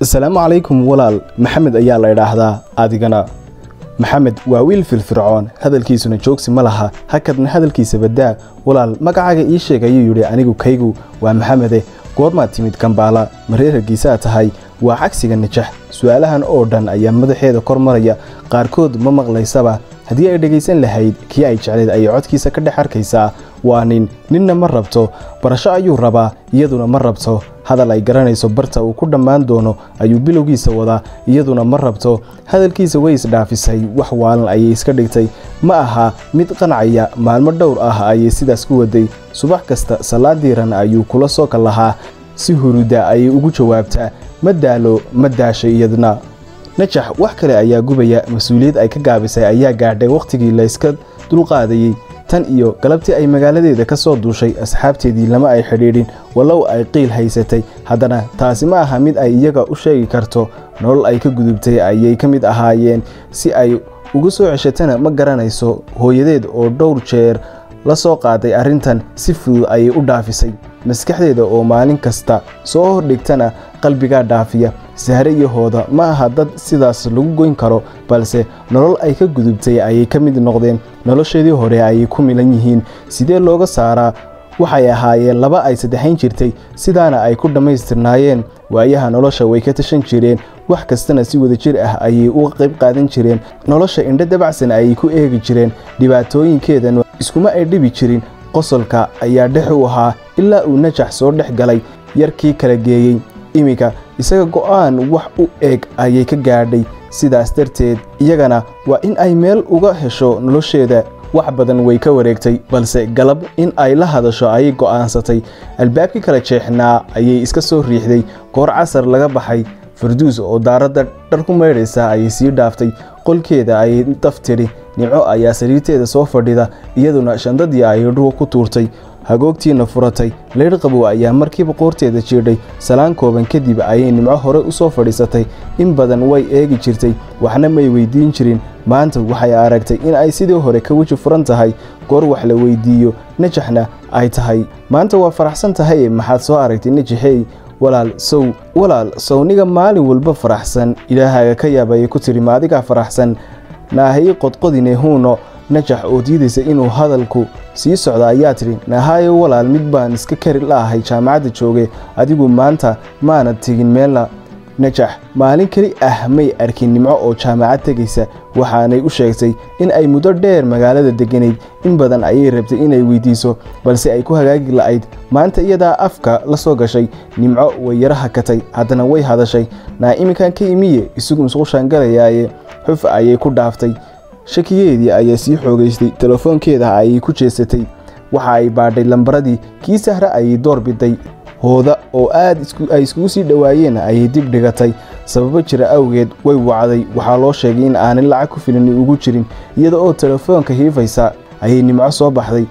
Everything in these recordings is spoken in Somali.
السلام عليكم walaal maxamed ayaa la yiraahdaa adigana maxamed waa wiil firfircoon hadalkiisuna joogsi ma laha hakadna hadalkiisa badaa walaal magacaaga ii sheeg ayuu yiri anigu kaygu waa maxamede goorma timid Kampala mareergiisa tahay waa cagsiga najax su'aalahan oo dhan ayaa madaxeeda kormaraya qaarkood ma maqlaysaba hadii ay dhageysan lahayd kii ay jecleed ay codkiisa ka dhex arkaysaa waa ninna ma rabto barasho ayuu rabaa iyaduna ma rabto hadal ay garanayso barta uu ku dhamaan doono ayuu bilowgiisa wada iyaduna ma rabto hadalkiisa way isdhaafisay wax waalan ay iska dhigtay ma aha mid qancaya maalmo dhowr ah ay sidaas ku waday subax kasta salaadiiran ayuu kula soo kalahaa si huruda ay ugu jawaabtaa ma daashay iyadna najax wax kale ayaa gubaya mas'uuliyad ay ka gaabisay ayaa gaadhay waqtigii la iska dulqaadayay tan iyo galabtii ay magaaladeeda ka soo duushay asxaabteedii lama ay xiriirin walow ay qiil haysatay haddana taasi ma aha mid ay iyaga u sheegi karto nolol ay ka gudubtay ayay ka mid ahaayeen si ay ugu soo ceshatana ma garanayso hooyadeed oo dhowr jeer la soo qaaday arintan si fudud ay u dhaafisay maskaxdeeda oo maalin kasta soo hordhigtana qalbiga dhaafiya sahre iyo hooda ma aha dad sidaas lagu goyn karo balse nolol ay ka gudubtay ayay ka mid noqdeen nolosheedii hore ay ku milan yihiin sidee looga saaraa waxay ahaayeen laba ay saddexayn jirtay sidaana ay ku dhamaystirnaayeen waayaha nolosha way ka tashan jireen wax kastana si wada jir ah ayay uga qayb qaadan jireen nolosha indho dabacsan ayay ku eegi jireen dhibaatooyinkeedan iskuma ay dhibi jirin qosolka ayaa dhex u ahaa ilaa uu najax soo dhex galay yarkii kala geeyay imika isaga go'aan wax u eeg ayay ka gaadhay sidaas darteed iyagana waa in ay meel uga hesho nolosheeda wax badan way ka wareegtay balse galab in ay la hadasho ayay go'aansatay albaabkii kala jeexnaa ayay iska soo riixday goor casar laga baxay farduus oo daarada dhar ku meedhaysa ayay sii dhaaftay qolkeeda ayay daftiri nimco ayaa sariirteeda soo fadhida iyaduna shandadii ay dhuwa ku tuurtay hagoogtiina furatay leer qabow ayaa markiiba qoorteeda jiidhay salaan kooban kadib ayay nimco hore u soo fadhiisatay in badan way eegi jirtay waxna may weydiin jirin maanta waxay aragtay in ay sidii hore ka waji furan tahay goor wax la weydiiyo najaxna ay tahay maanta waa faraxsan tahay maxaad soo aragtay najaxay walaal sawniga maalin walba faraxsan ilaahaga ka yaabay ku tiri maadiga faraxsan naahay qodqodine huuno najax oo diidaysa inuu hadalku sii socdo ayaa tiri naahayo walaal mid baan iska kari laahay jaamacadda jooge adigu maanta maana tegin meelna najax maalin kali ah may arkin nimco oo jaamacad tegaysa waxaanay u sheegtay in ay muddo dheer magaalada deganeyd in badan ayay rabtay inay weydiiso balse ay ku hagaagi la'ayd maanta iyadaa afka la soo gashay nimco way yara hakatay haddana way hadashay iminkan ka imiye isugu musqushaan galayaaye xuf ayay ku dhaaftay shakiyeedii ayaa sii xoogaystay telefoonkeeda ayay ku jeesatay waxa ay baadhay lambaradii kii sahre ayay door biday hooda oo aad ay iskugu sii dhawaayeen ayay dib dhigatay sababo jira awgeed way wacday waxaa loo sheegay in aanay lacag ku filan ugu jirin iyada oo telefoonka hiifaysa ayay nimco soo baxday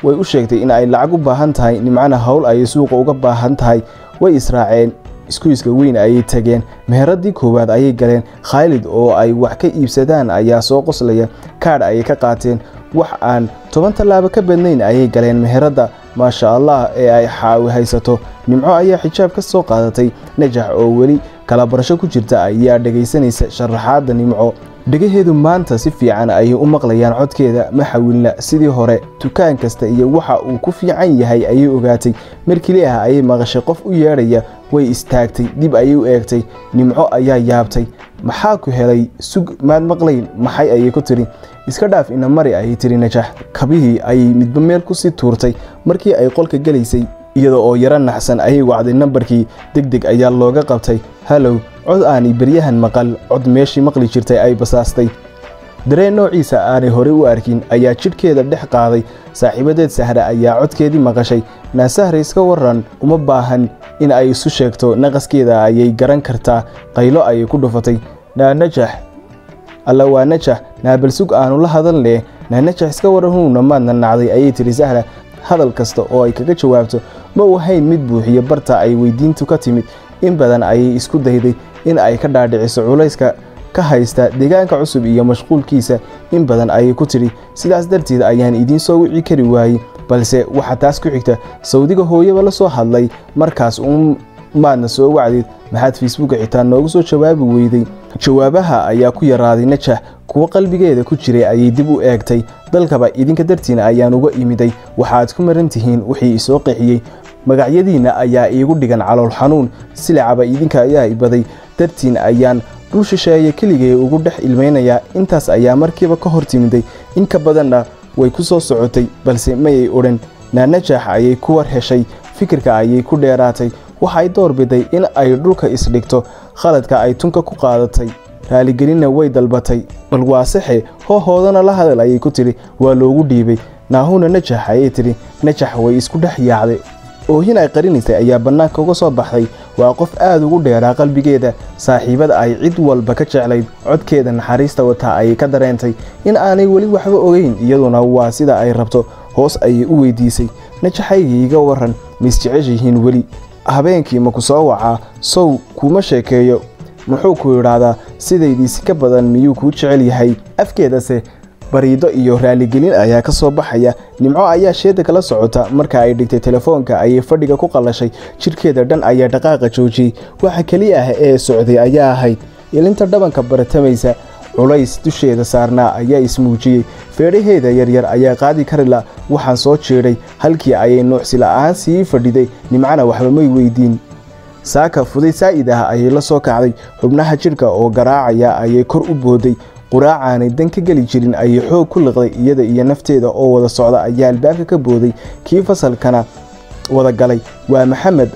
way u sheegtay in ay lacag u baahan tahay nimcana hawl ayay suuqa uga baahan tahay way israaceen iskuiska weyn ayay tageen meheradii koowaad ayay galeen Khalid oo ay wax ka iibsadaan ayaa soo qoslaya kaad ayay ka qaateen wax aan 10 talaabo ka badnayn ayay galeen meherada maasha Allah ee ay xaawi haysato nimco ayaa xijaab ka soo qaadatay najax oo weli kala barasho ku jirta ayaa dhageysanaysa sharaxaada nimco dhagaheedu maanta si fiican ay u maqlayaan codkeeda ma xawilna sidii hore dukaan kasta iyo waxa uu ku fiican yahay ayay ogaatay markii ay maqashay qof u yeeraya way istaagtay dib ayay u eegtay nimco ayaa yaabtay maxaa ku helay sug maad maqlayn maxay ayay ku tiri iska dhaaf ina mari ayay tiri najax kabihii ay midba meel ku sii tuurtay markii ay qolka galaysay iyada oo yara naxsan ayay wacday nambarkii degdeg ayaa looga qabtay hello cod aanay baryahan maqal cod meeshii maqli jirtay ay basaastay dareen noociisa aanay hore u arkin ayaa jidhkeeda dhex qaaday saaxiibadeed sahre ayaa codkeedii maqashay naasahre iska waran uma baahan in ay isu sheegto naqaskeeda ayay garan kartaa qaylo ayay ku dhufatay najax alla waa najax naabalsug aanu la hadal leh najax iska waran huuna maadna nacday ayay tiri sahre hadal kasta oo ay kaga jawaabto ma uu hayn mid buuxiyo barta ay weydiintu ka timid in badan ayay isku dayday in ay ka dhaadhiciso culayska ka haysta deegaanka cusub iyo mashquulkiisa in badan ayay ku tiri sidaas darteed ayaan idin soo wici kari waayay balse waxa taas ku xigta Saudiga hooyaba la soo hadlay markaas maadna soo wacdid maxaad Facebook xitaa noogu soo jawaabi weyday jawaabaha ayaa ku yaraaday Najax kuwa qalbigeeda ku jiray ayay dib u eegtay dalkaba idinka dartiina ayaan uga imiday waxaad ku marantihiin wixii soo qixiyay magacyadiina ayaa iigu dhigan calool xanuun silacaba idinka ayaa ibaday dartiin ayaan dhul shisheeye keligay ugu dhex ilmeynaya intaas ayaa markiiba ka hortimiday in ka badanna way ku soo socotay balse mayay odhan Najax ayay ku war heshay fikirka ayay ku dheeraatay waxay doorbiday in ay dhulka isdhigto khaladka ay tunka ku qaadatay raaligelinna way dalbatay bal waa saxe hoodana la hadal ayay ku tiri waa loogu dhiibay naahuna Najax ayay tiri Najax way isku dhex yaacday oohin ay qarinaysay ayaa banaanka uga soo baxday waa qof aad ugu dheeraa qalbigeeda saaxiibada ay cid walba ka jeclayd codkeeda naxariista wata ay ka dareentay in aanay wali waxba ogeyn iyaduna waa sida ay rabto hoos ayay u weydiisay Najaxayga waran misjeceshihiin wali habeenkii ma ku soo wacaa sow kuma sheekeeyo muxuu ku yiraahdaa sidaydiisi ka badan miyuu ku jecel yahay afkeedase bariido iyo raaligelin ayaa ka soo baxaya nimco ayaa sheeda kala socota marka ay dhigtay telefoonka ayay fadhiga ku qalashay jirkeeda dhan ayaa dhaqaaqa joojiyay waxa kaliya ah ee socday ayaa ahayd ilinta dhabanka baratamaysa culays dusheeda saarnaa ayaa ismuujiyay feedhaheeda yaryar ayaa qaadi karila waxaan soo jeeday halkii ayay nuucsi la'aan sii fadhiday nimcana waxba may weydiin saaka fuday saa'id ah ayay la soo kacday xubnaha jirka oo garaacaya ayay kor u booday quraacaanay dan ka geli jirin ayay xoog ku liqday iyada iyo nafteeda oo wada socda ayaa albaabka ka booday kii fasalkana wada galay waa Maxamed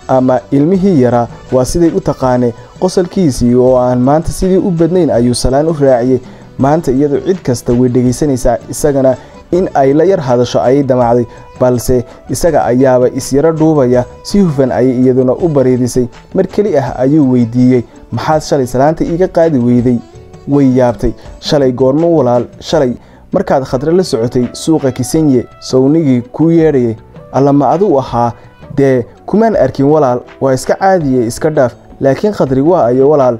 ama ilmihii yaraa waa siday u taqaanay qosolkiisii oo aan maanta sidii u badnayn ayuu salaan u raaciyay maanta iyadoo cid kasta way dhageysanaysaa isagana in ay la yar hadasho ayay damacday balse isaga ayaaba isyara dhuubaya si hufan ayay iyaduna u bareedisay mar kali ah ayuu weydiiyay maxaad shalay salaanta iiga qaadi weyday way yaabtay shalay goormo walaal shalay markaad khadra la socotay suuqa Kisenye sownigii ku yeedhay alla ma adu ahaa dee kumaan arkin walaal waa iska caadiye iska dhaaf laakiin khadri waa ayo walaal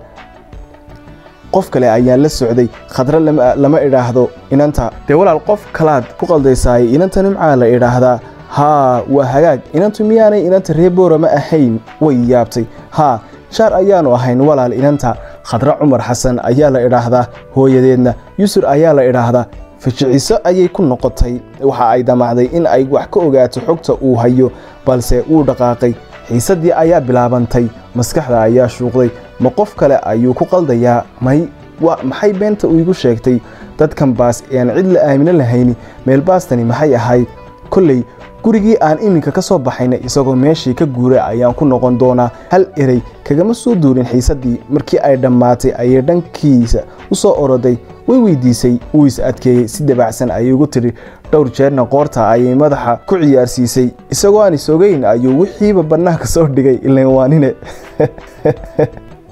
qof kale ayaan la socday khadra lama idhaahdo inanta dee walaal qof kalaad ku qaldaysay inanta nimca la idhaahdaa haa waa hagaag inantu miyaanay inanta reeboora ma ahayn way yaabtay haa shaar ayaanu ahayn walaal inanta khadra Cumar Xasan ayaa la idhaahdaa hooyadeedna Yusur ayaa la idhaahdaa ficiciso ayay ku noqotay waxa ay damacday in ay wax ka ogaato xogta uu hayo balse uu dhaqaaqay xiisadii ayaa bilaabantay maskaxda ayaa shuuqday ma qof kale ayuu ku qaldayaa maxay beenta uu igu sheegtay dadkan baas aan cid la aamin lahayn meel baastani maxay ahayd kullay gurigii aan iminka ka soo baxayna isagoo meeshii ka guuray ayaan ku noqon doonaa hal erey kagama soo duurin xiisadii markii ay dhammaatay ayay dhankiisa u soo oroday way weydiisay uu is adkeeyay si dabacsan ayay ugu tiri dhowr jeerna qoorta ayay madaxa ku ciyaarsiisay isagoo aan isogeyn ayuu wixiiba banaanka soo dhigay ileen waanine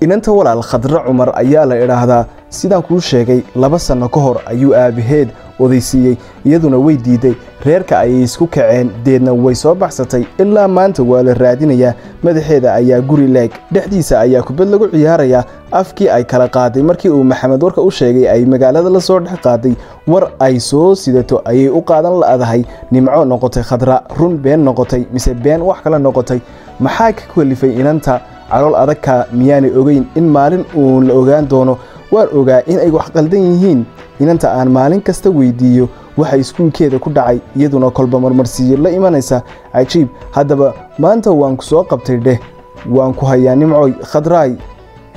inanta walaal Khadra Cumar ayaa la idhaahdaa sidaan kuu sheegay 2 sano ka hor ayuu aabaheed odaysiiyay iyaduna way diiday reerka ayay isku kaceen deedna way soo baxsatay ilaa maanta waa la raadinayaa madaxeeda ayaa guri leeg dhexdiisa ayaa kubad lagu ciyaaraya afkii ay kala qaaday markii uu Maxamed warka u sheegay ay magaalada la soo dhex qaaday war ay soo sidato ayay u qaadan laadahay nimco noqotay Khadra run been noqotay mise been wax kala noqotay maxaa ka kwalifay inanta calool adagka miyaanay ogeyn in maalin uu la ogaan doono waan ogaa in ay wax qaldan yihiin inanta aan maalin kasta weydiiyo waxa iskuulkeeda ku dhacay iyaduna kolba marmarsiyo la imanaysa cajiib haddaba maanta waan ku soo qabtay dheh waan ku hayaa nimcoy Khadraay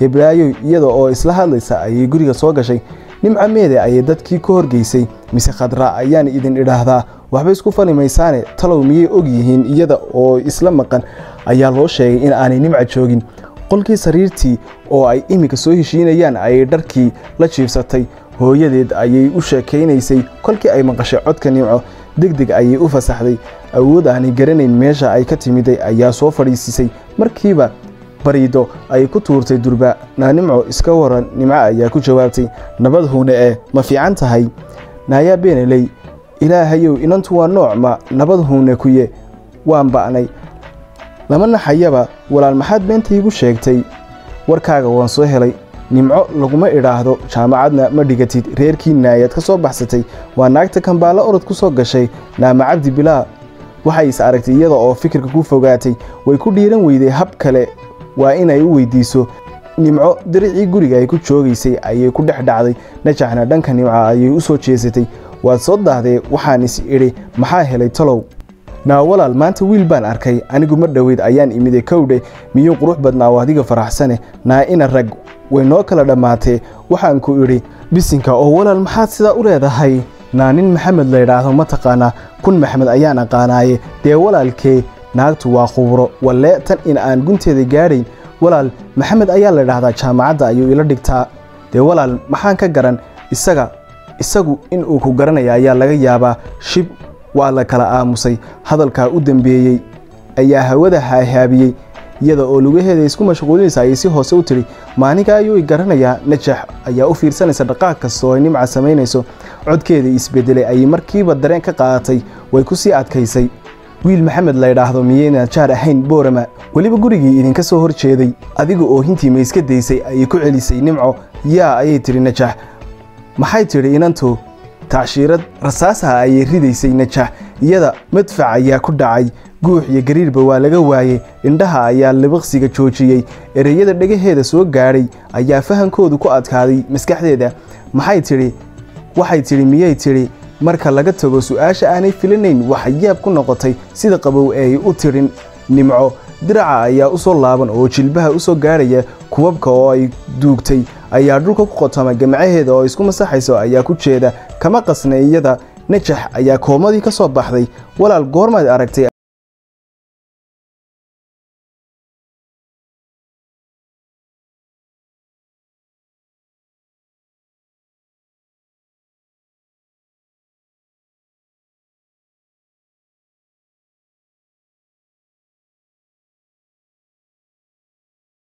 Hebraayo iyada oo isla hadlaysa ayay guriga soo gashay nimca meede ayay dadkii ka horgeysay mise Khadra ayaan idin idhaahdaa waxba isku fanimaysaane talow miyay og yihiin iyada oo isla maqan ayaa loo sheegay in aanay nimca joogin qolkii sariirtii oo ay imika soo heshiinayaan ayay dharkii la jiifsatay hooyadeed ayay u sheekaynaysay kolkii ay maqashay codka nimco degdeg ayay u fasaxday awood aanay garanayn meesha ay ka timiday ayaa soo fadhiisisay markiiba bariido ay ku tuurtay durba nimco iska waran nimco ayaa ku jawaabtay nabad huune ma fiican tahay naaya beenaley ilaahayow inantu waa nooc ma nabad huune kuye waan ba'nay lama naxayaba walaal maxaad beenta igu sheegtay warkaaga waan soo helay nimco laguma idhaahdo jaamacadna ma dhigatid reerkii naayad ka soo baxsatay waa naagta kambaala orod ku soo gashay naama cabdi bilaa waxay is aragtay iyada oo fikirka ku fogaatay way ku dhiiran weyday hab kale waa inay u weydiiso Nimco diricii guriga ay ku joogaysay ayay ku dhexdhacday Najaxna dhanka Nimco ayay u soo jeesatay waad soo daahday waxaan is iri maxaa helay talow naa walaal maanta wiil baan arkay anigu ma dhaweyd ayaan imide kowdhe miyuu qurux badnaa adiga faraxsane naa ina rag way noo kala dhamaatay waxaan ku iri bisinka oo walaal maxaad sida u leedahay naanin Maxamed la yiraahdo ma taqaana kun Maxamed ayaan aqaanaaye dee walaalkee naagtu waa khubro walle tan in aan gunteeda gaarin walaal Maxamed ayaa la yiraahdaa jaamacadda ayuu ila dhigtaa dee walaal maxaan ka garan isagu in uu ku garanaya ayaa laga yaabaa shib waa la kala aamusay hadalka u dambeeyay ayaa hawada haabiyay iyada oo lugaheeda isku mashquulinaysa ay si hoose u tiri maaniga ayuu garanaya Najax ayaa u fiirsanaysa dhaqaaq kasta oo Nimco sameynayso codkeeda isbedelay ay markiiba dareen ka qaadatay way ku sii adkaysay wiil Maxamed la yiraahdo miyayna jaar ahayn Boorama waliba gurigii idinka soo horjeeday adiga oo hintii ma iska daysay ay ku celisay Nimco yaa ayay tiri Najax maxay tiri inantu taashirad rasaasaha ay ridaysay Najax iyada madfac ayaa ku dhacay guux iyo gariirba waa laga waayay indhaha ayaa libiqsiga joojiyay ereyada dhagaheeda soo gaaray ayaa fahankoodu ku adkaaday maskaxdeeda waxay tiri miyay tiri marka laga tago su'aasha aanay filanayn waxyaab ku noqotay sida qabow ay u tirin Nimco diraca ayaa u soo laaban oo jilbaha u soo gaaraya kuwabka oo ay duugtay ayaa dhulka ku qotama gamacaheeda oo isku masaxayso ayaa ku jeeda kama qasna iyada Najax ayaa koomadii ka soo baxday walaal goormaad aragtay